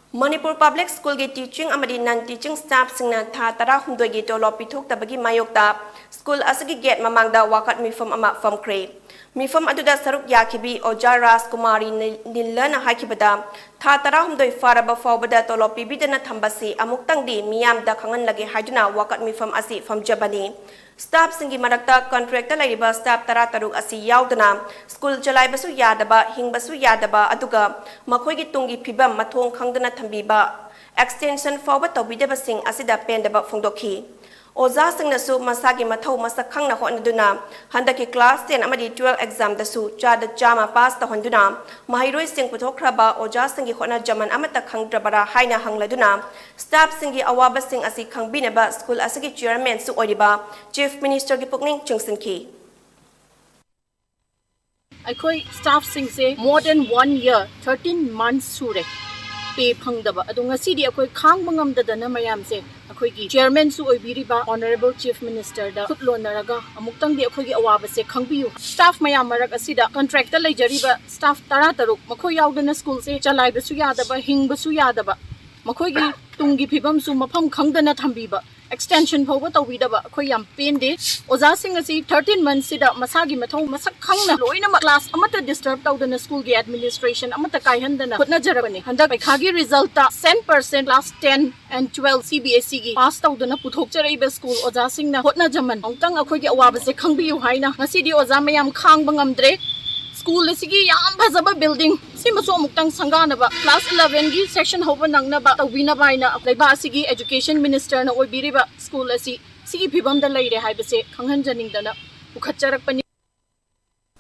Manipur Public School ki teaching Amadi non-teaching staff Singna tha tara humdoi ki Tolop Pithokpidabagi MAIYOKTA school asigi gate MAMANGDA WAKAT MEEPHAM ama FAMKHRE MEEPHAM aduda saruk yakibi Oja Kumari nilla na hakibada tha tara humdoi faraba fawbada Tolop pibidana thambasi amuktangdi miyamda khangan lage haiduna WAKAT MEEPHAM asi famjabani staff singi marakta contractor laiba staff tara taruk asi yaudana school jalai basu yadaba hingbasu yadaba aduga makhoi gi tungi phibam mathong khangdana thambiba extension forward tawbidaba sing asida pendaba phongdokhi Oza singnasu masagi mathau masakhangna honaduna handaki class 10 amadi 12 exam dasu chada chama pass ta honduna mahiroi sing puthokhraba oja singi hona jaman amata khangdrabara haina hangladuna staff singi awaba sing asi khangbinaba school asigi chairman su oiba chief minister gi pukning chungsinki Aikoi staff sing se more than 1 year 13 months sure pay phangdaba adunga sidi akoi khang bangam dadana mayam se akoi gi chairman su oibiriba honorable chief minister da khutlonaraga amuktang di akoi gi awaba se khangbiu staff mayam marak asida contractor leijariba staff tara taruk makhoi yaudana school se chalai basu yadaba hingbasu yadaba makhoi gi tungi phibam su mafam khangdana thambiba extension phoba tawidaba akoi yam pende oja sing asi 13 months sida masagi mathau masak khangna loina class amata disturb tawdana school gi administration amata kaihandana khutna jarabani handak khagi result ta 100% class 10 and 12 CBSE gi pass tawdana puthok charaiba school oja sing na khutna jaman ongtang akoi gi awaba se khangbiu haina ngasidi oja mayam khang bangamdre school asigi yam bhajaba building simaso muktang sanganaba class 11 gi section hoba nangnaba tawina baina laiba asigi education minister na oibiriba school asi sigi phibam da leire haibase khanghan janing dana ukhacharak pani